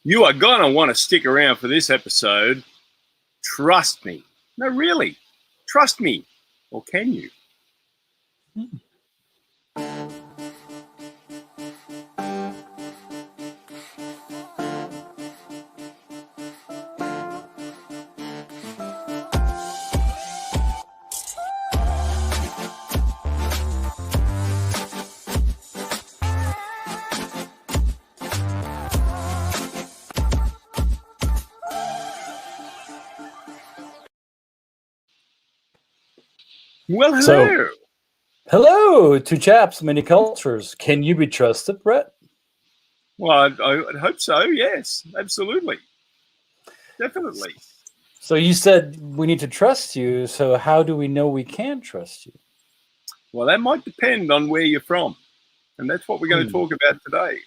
You are going to want to stick around for this episode. Trust me. No, really. Trust me. Or can you? Well, hello. So, hello, two chaps, many cultures. Can you be trusted, Brett? Well, I hope so. Yes, absolutely. Definitely. So you said we need to trust you. So how do we know we can trust you? Well, that might depend on where you're from. And that's what we're going to talk about today.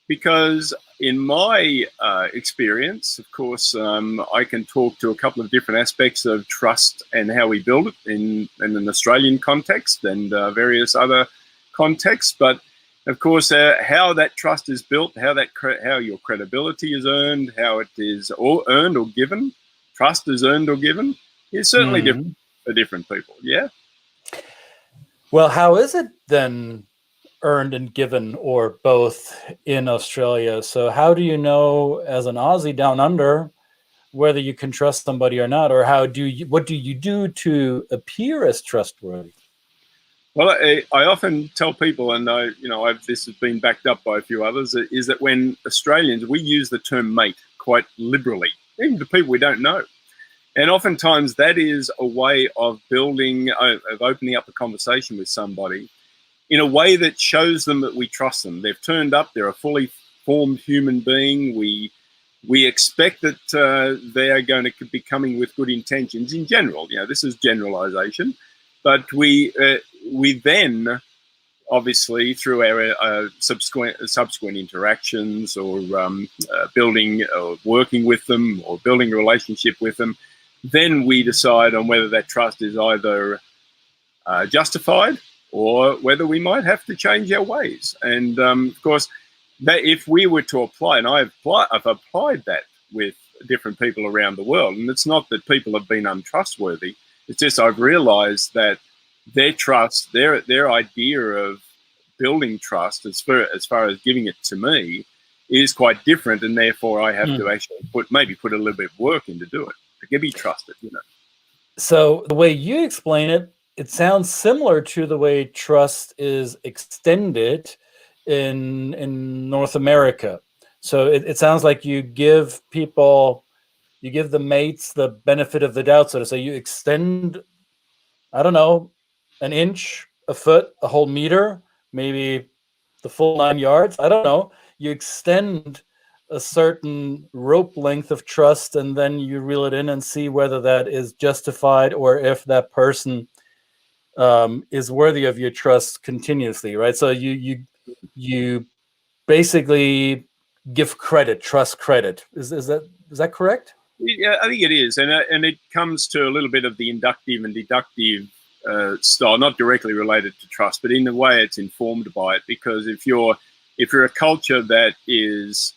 Because in my experience, of course, I can talk to a couple of different aspects of trust and how we build it in an Australian context and various other contexts. But of course, how that trust is built, how your credibility is earned, how it is earned or given, trust is earned or given, is certainly different for different people. Yeah. Well, how is it then earned and given, or both, in Australia? So how do you know, as an Aussie down under, whether you can trust somebody or not, or what do you do to appear as trustworthy? Well, I often tell people, and this has been backed up by a few others, is that when Australians, we use the term mate quite liberally, even to people we don't know. And oftentimes that is a way of opening up a conversation with somebody in a way that shows them that we trust them. They've turned up, they're a fully formed human being. We expect that they are going to be coming with good intentions in general. This is generalization. But we then, obviously, through our subsequent interactions or building or working with them or building a relationship with them, then we decide on whether that trust is either justified or whether we might have to change our ways. And of course, that if we were to apply, and I've applied that with different people around the world, and it's not that people have been untrustworthy, it's just I've realized that their trust, their idea of building trust as far as giving it to me is quite different, and therefore I have to actually put a little bit of work in to do it, to be trusted, So the way you explain it, it sounds similar to the way trust is extended in North America. So it sounds like you give the mates the benefit of the doubt, so to say. You extend, I don't know, an inch, a foot, a whole meter, maybe the full 9 yards. I don't know. You extend a certain rope length of trust, and then you reel it in and see whether that is justified or if that person is worthy of your trust continuously, right? So you basically give credit, trust credit. Is that correct? Yeah, I think it is, and it comes to a little bit of the inductive and deductive style, not directly related to trust, but in the way it's informed by it. Because if you're a culture that is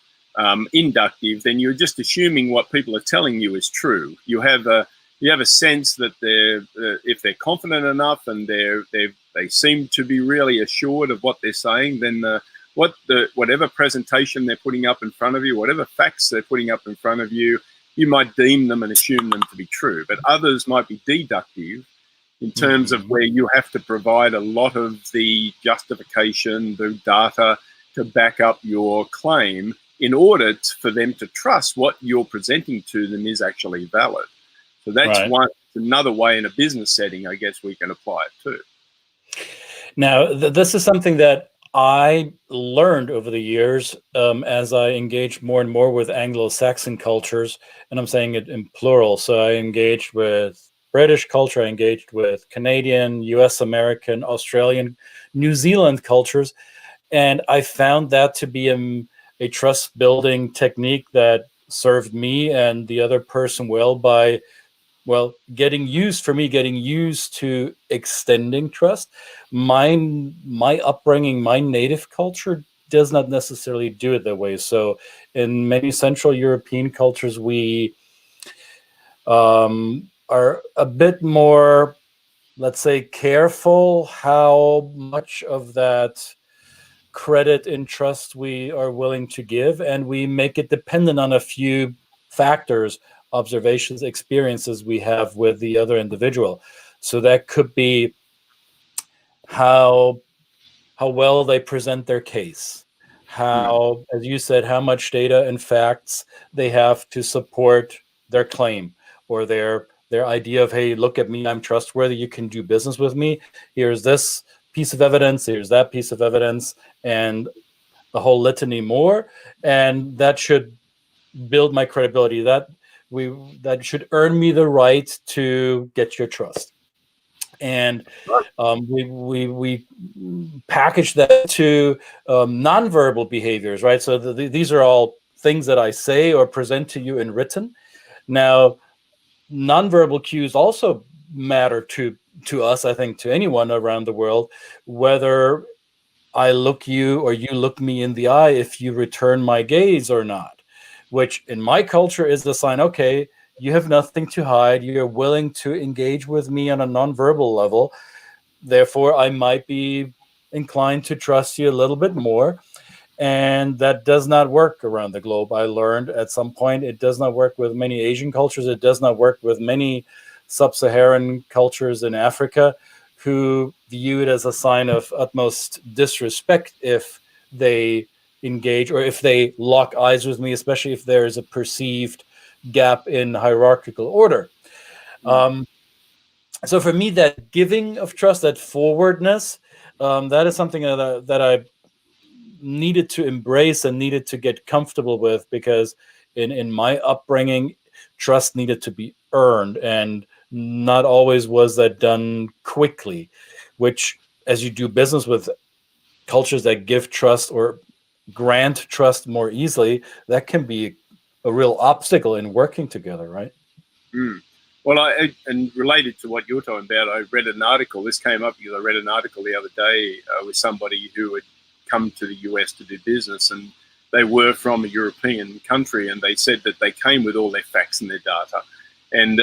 inductive, then you're just assuming what people are telling you is true. You have a sense that if they're confident enough and they seem to be really assured of what they're saying, then whatever presentation they're putting up in front of you, whatever facts they're putting up in front of you, you might deem them and assume them to be true. But others might be deductive in terms of where you have to provide a lot of the justification, the data to back up your claim in order for them to trust what you're presenting to them is actually valid. So that's another way in a business setting, I guess, we can apply it too. Now, this is something that I learned over the years as I engaged more and more with Anglo-Saxon cultures, and I'm saying it in plural. So I engaged with British culture, I engaged with Canadian, US American, Australian, New Zealand cultures, and I found that to be a trust building technique that served me and the other person well by getting used to extending trust. My upbringing, my native culture does not necessarily do it that way. So in many Central European cultures, we are a bit more, let's say, careful how much of that credit and trust we are willing to give, and we make it dependent on a few factors, observations, experiences we have with the other individual. So that could be how well they present their case, how, as you said, how much data and facts they have to support their claim or their idea of, hey, look at me, I'm trustworthy, you can do business with me. Here's this piece of evidence, here's that piece of evidence, and a whole litany more. And that should build my credibility. That should earn me the right to get your trust. And we package that to nonverbal behaviors, right? So these are all things that I say or present to you in written. Now, nonverbal cues also matter to us, I think, to anyone around the world, whether I look you or you look me in the eye, if you return my gaze or not, which in my culture is a sign, okay, you have nothing to hide. You're willing to engage with me on a nonverbal level. Therefore, I might be inclined to trust you a little bit more. And that does not work around the globe. I learned at some point it does not work with many Asian cultures. It does not work with many sub-Saharan cultures in Africa, who view it as a sign of utmost disrespect if they engage or if they lock eyes with me, especially if there is a perceived gap in hierarchical order. So for me, that giving of trust, that forwardness, that is something that I needed to embrace and needed to get comfortable with, because in my upbringing, trust needed to be earned, and not always was that done quickly, which, as you do business with cultures that give trust or grant trust more easily, that can be a real obstacle in working together, right? Well, and related to what you're talking about, I read an article. This came up because I read an article the other day with somebody who had come to the US to do business, and they were from a European country, and they said that they came with all their facts and their data, and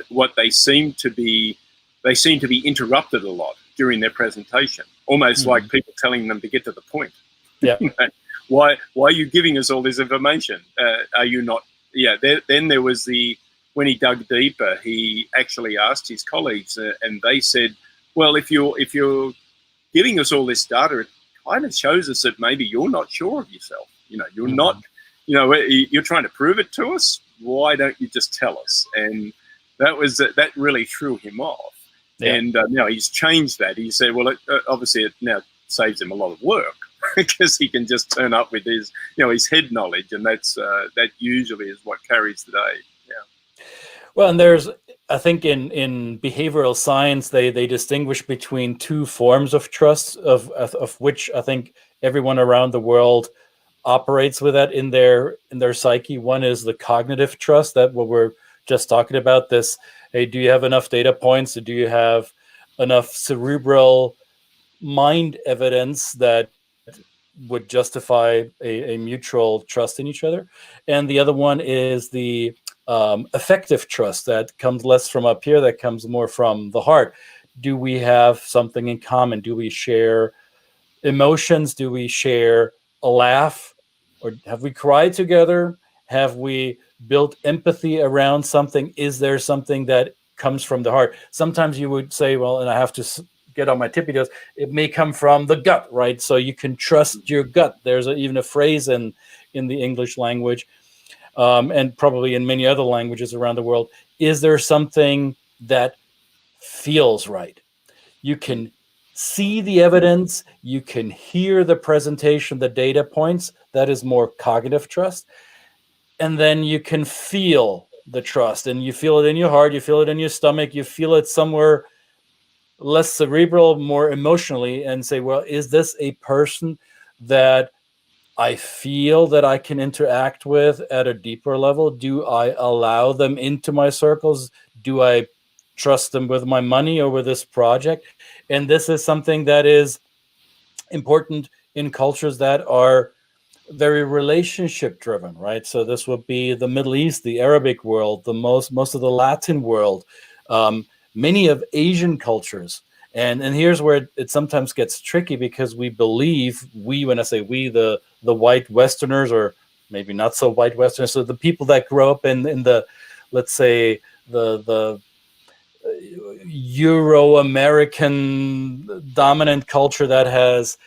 what they seemed to be interrupted a lot during their presentation, almost like people telling them to get to the point. Yeah. Why are you giving us all this information? Are you not? Yeah. Then there was when he dug deeper, he actually asked his colleagues, and they said, well, if you're giving us all this data, it kind of shows us that maybe you're not sure of yourself. You're not, you're trying to prove it to us. Why don't you just tell us? And that really threw him off. Yeah. And he's changed that. He said, well, obviously it now saves him a lot of work because he can just turn up with his head knowledge, and that usually is what carries the day. Yeah. Well, and there's, I think in behavioral science, they distinguish between two forms of trust, of which I think everyone around the world operates with that in their psyche. One is the cognitive trust, that what we're just talking about, this, hey, do you have enough data points? Do you have enough cerebral mind evidence that would justify a mutual trust in each other? And the other one is the affective trust, that comes less from up here, that comes more from the heart. Do we have something in common? Do we share emotions? Do we share a laugh? Or have we cried together? Have we built empathy around something? Is there something that comes from the heart? Sometimes you would say, well, and I have to get on my tippy toes, it may come from the gut, right? So you can trust your gut. There's even a phrase in the English language, and probably in many other languages around the world. Is there something that feels right? You can see the evidence, you can hear the presentation, the data points. That is more cognitive trust. And then you can feel the trust, and you feel it in your heart, you feel it in your stomach, you feel it somewhere less cerebral, more emotionally, and say, well, is this a person that I feel that I can interact with at a deeper level? Do I allow them into my circles? Do I trust them with my money or with this project? And this is something that is important in cultures that are very relationship driven, right? So this would be the Middle East, the Arabic world, most of the Latin world, many of Asian cultures. And here's where it sometimes gets tricky, because we believe, when I say we, the white Westerners, or maybe not so white Westerners, so the people that grow up in the, let's say, the Euro-American dominant culture that has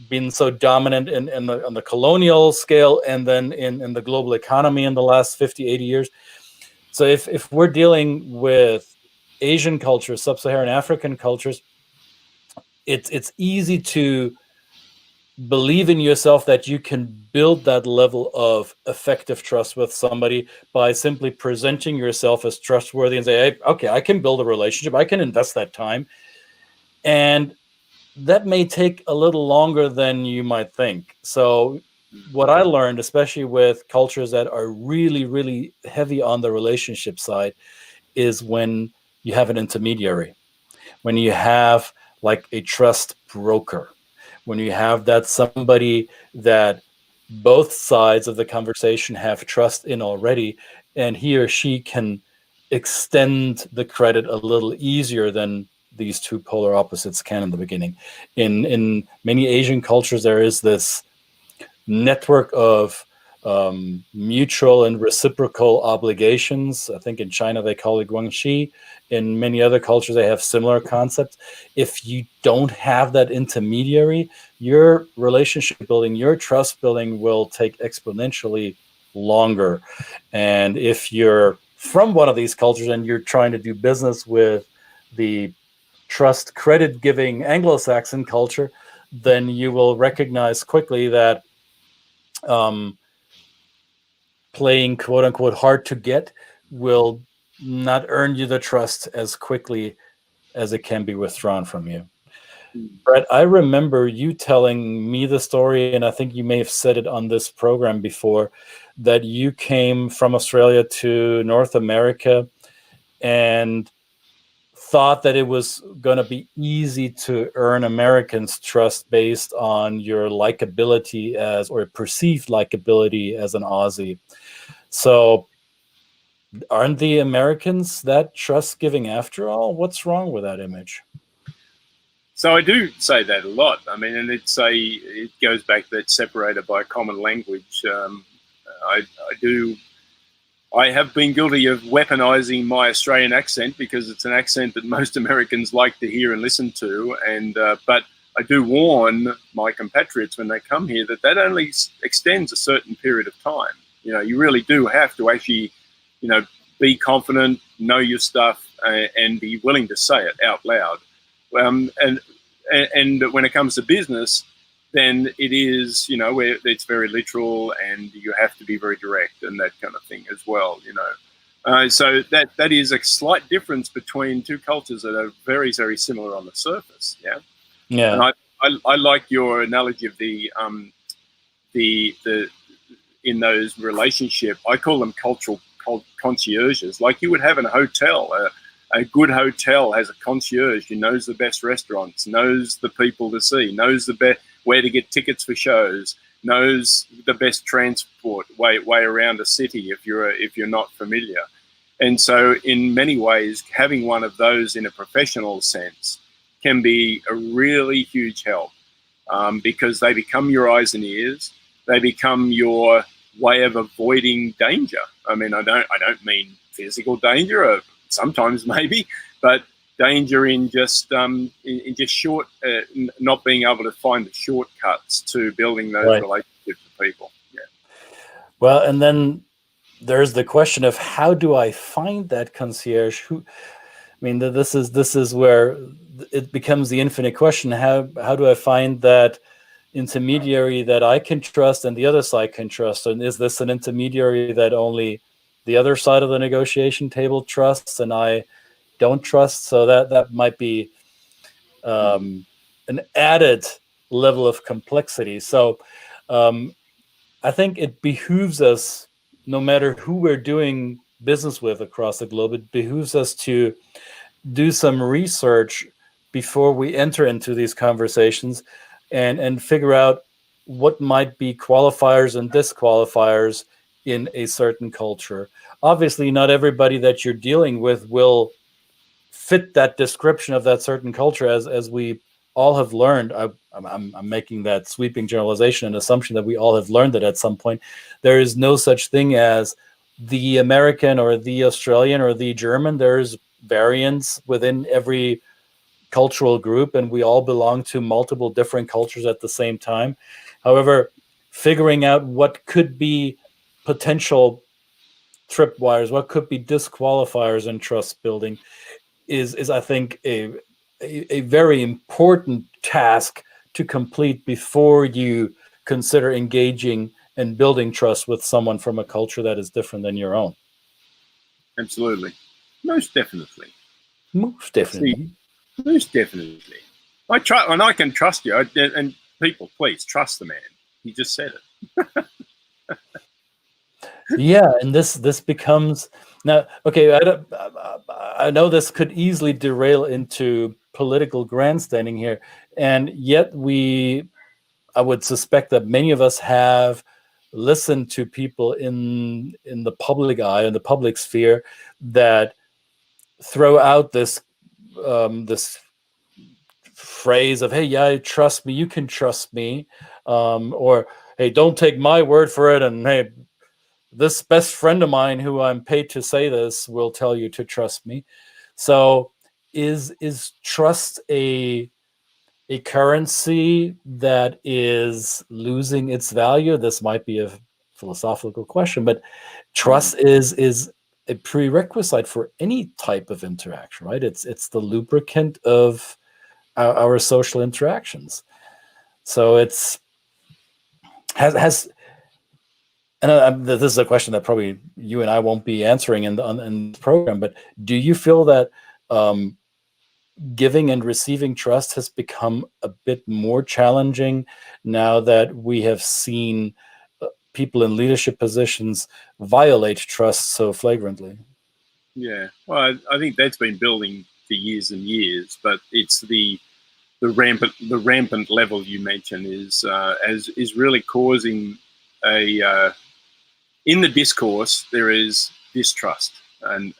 been so dominant on the colonial scale, and then in the global economy in the last 50, 80 years. So if we're dealing with Asian cultures, sub-Saharan African cultures, it's easy to believe in yourself that you can build that level of effective trust with somebody by simply presenting yourself as trustworthy and say, hey, okay, I can build a relationship, I can invest that time. And that may take a little longer than you might think. So what I learned, especially with cultures that are really, really heavy on the relationship side, is when you have an intermediary, when you have like a trust broker, when you have that somebody that both sides of the conversation have trust in already, and he or she can extend the credit a little easier than these two polar opposites can in the beginning. In many Asian cultures, there is this network of mutual and reciprocal obligations. I think in China they call it guangxi. In many other cultures they have similar concepts. If you don't have that intermediary, your relationship building, your trust building will take exponentially longer. And if you're from one of these cultures and you're trying to do business with the trust credit giving Anglo-Saxon culture, then you will recognize quickly that playing quote unquote hard to get will not earn you the trust as quickly as it can be withdrawn from you. Brett, I remember you telling me the story, and I think you may have said it on this program before, that you came from Australia to North America and thought that it was going to be easy to earn Americans' trust based on your likability as, or perceived likability as, an Aussie. So aren't the Americans that trust giving after all? What's wrong with that image? So I do say that a lot. I mean, and it goes back to that separated by a common language. I have been guilty of weaponizing my Australian accent, because it's an accent that most Americans like to hear and listen to. And but I do warn my compatriots when they come here that only extends a certain period of time. You know, you really do have to actually, you know, be confident, know your stuff, and be willing to say it out loud. And when it comes to business, then it is, you know, where it's very literal, and you have to be very direct and that kind of thing as well, you know. So that is a slight difference between two cultures that are very, very similar on the surface. Yeah. Yeah. And I like your analogy of the in those relationships, I call them cultural concierges. Like you would have in a hotel. A good hotel has a concierge who knows the best restaurants, knows the people to see, knows the best where to get tickets for shows, knows the best transport way around a city if you're not familiar. And so in many ways, having one of those in a professional sense can be a really huge help, because they become your eyes and ears. They become your way of avoiding danger. I mean, I don't mean physical danger, sometimes maybe, but danger in just short, not being able to find the shortcuts to building those relationships with people. Yeah. Well, and then there's the question of, how do I find that concierge? I mean, this is where it becomes the infinite question. How do I find that intermediary that I can trust and the other side can trust? And is this an intermediary that only the other side of the negotiation table trusts and I don't trust? So that might be an added level of complexity. So I think it behooves us, no matter who we're doing business with across the globe, it behooves us to do some research before we enter into these conversations and figure out what might be qualifiers and disqualifiers in a certain culture. Obviously, not everybody that you're dealing with will fit that description of that certain culture, as we all have learned. I'm making that sweeping generalization and assumption that we all have learned that at some point. There is no such thing as the American or the Australian or the German. There's variance within every cultural group, and we all belong to multiple different cultures at the same time. However, figuring out what could be potential tripwires, what could be disqualifiers in trust building is I think a very important task to complete before you consider engaging and building trust with someone from a culture that is different than your own. Absolutely. Most definitely. Most definitely. Most definitely. I can trust you. And people, please trust the man. He just said it. Yeah, and this becomes now. Okay, I know this could easily derail into political grandstanding here, and yet I would suspect that many of us have listened to people in the public eye, in the public sphere, that throw out this this phrase of, "Hey, yeah, trust me, you can trust me," or "Hey, don't take my word for it," and "Hey, this best friend of mine who I'm paid to say this will tell you to trust me." So is trust a currency that is losing its value? This might be a philosophical question, but trust is a prerequisite for any type of interaction, right? It's the lubricant of our social interactions. So it's has and this is a question that probably you and I won't be answering in the program, but do you feel that giving and receiving trust has become a bit more challenging now that we have seen people in leadership positions violate trust so flagrantly? Yeah, well, I think that's been building for years and years, but it's the rampant level you mentioned is really causing a in the discourse there is distrust, and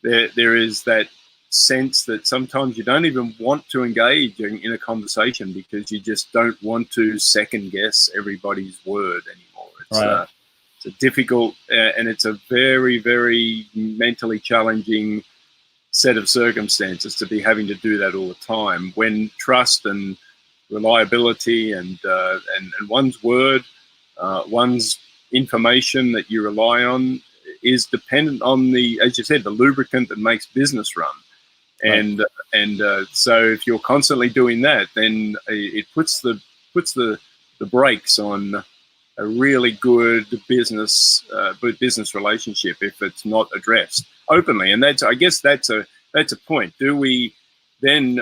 there is that sense that sometimes you don't even want to engage in a conversation because you just don't want to second guess everybody's word anymore. It's Right. it's a difficult and it's a very, very mentally challenging set of circumstances to be having to do that all the time, when trust and reliability and one's word, one's information that you rely on is dependent on the, as you said, the lubricant that makes business run. And right. So if you're constantly doing that, then it puts the brakes on a really good business relationship if it's not addressed openly. And I guess that's a point. Do we then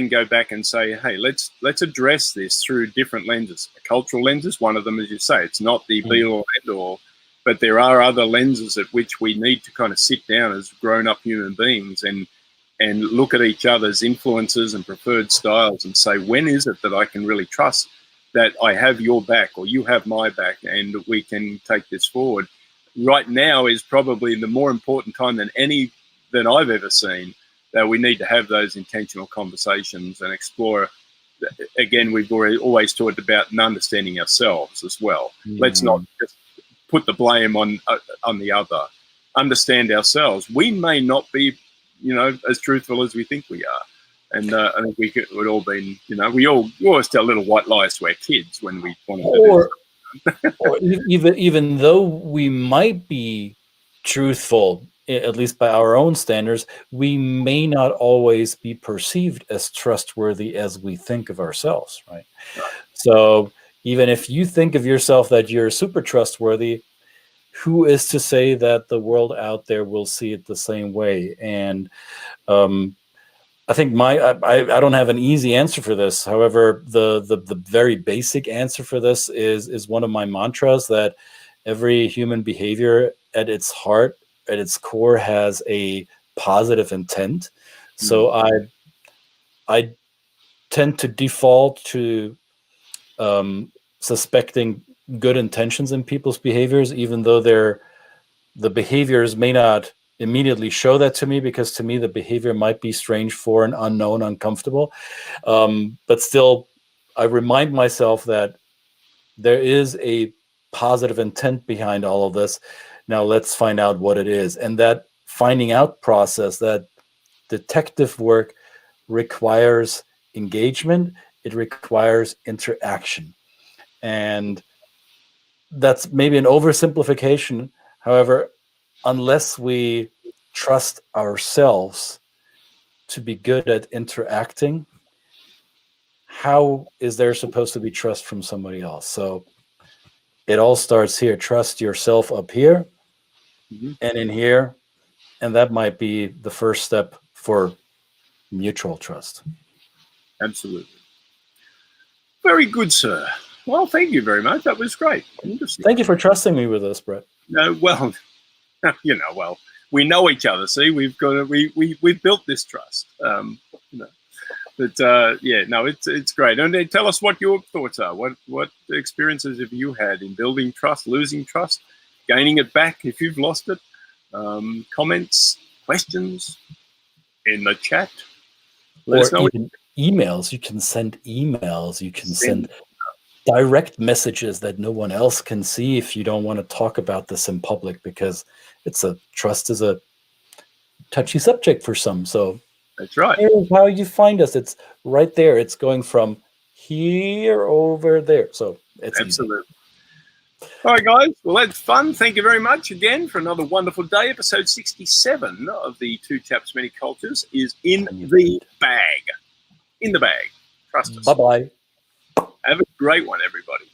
go back and say, hey, let's address this through different lenses? Cultural lenses, one of them, as you say, it's not the be all end all, but there are other lenses at which we need to kind of sit down as grown-up human beings and look at each other's influences and preferred styles and say, when is it that I can really trust that I have your back or you have my back and we can take this forward? Right now is probably the more important time than I've ever seen, that we need to have those intentional conversations and explore. Again, we've always talked about understanding ourselves as well. Let's not just put the blame on the other. Understand ourselves. We may not be, as truthful as we think we are. And I think we'd all been, we always tell little white lies to our kids when we want to or even though we might be truthful, at least by our own standards, we may not always be perceived as trustworthy as we think of ourselves, right? So even if you think of yourself that you're super trustworthy, who is to say that the world out there will see it the same way? And I think I don't have an easy answer for this. However, the very basic answer for this is one of my mantras, that every human behavior at its heart, at its core, has a positive intent. So I tend to default to suspecting good intentions in people's behaviors, even though the behaviors may not immediately show that to me, because to me the behavior might be strange, foreign, unknown, uncomfortable. But still, I remind myself that there is a positive intent behind all of this. Now let's find out what it is. And that finding out process, that detective work, requires engagement. It requires interaction. And that's maybe an oversimplification. However, unless we trust ourselves to be good at interacting, how is there supposed to be trust from somebody else? So it all starts here. Trust yourself up here and in here. And that might be the first step for mutual trust. Absolutely. Very good, sir. Well, thank you very much. That was great. Interesting. Thank you for trusting me with this, Brett. Well, well, we know each other. See, we've built this trust. It's great. And tell us what your thoughts are. What experiences have you had in building trust, losing trust, gaining it back if you've lost it? Comments, questions in the chat. Let us know. Even emails. You can send emails. You can send direct messages that no one else can see if you don't want to talk about this in public, because trust is a touchy subject for some. So that's right. Here's how you find us. It's right there. It's going from here over there. So it's absolutely easy. All right, guys. Well, that's fun. Thank you very much again for another wonderful day. Episode 67 of the Two Chaps, Many Cultures is in the bag. In the bag. Trust us. Bye-bye. Have a great one, everybody.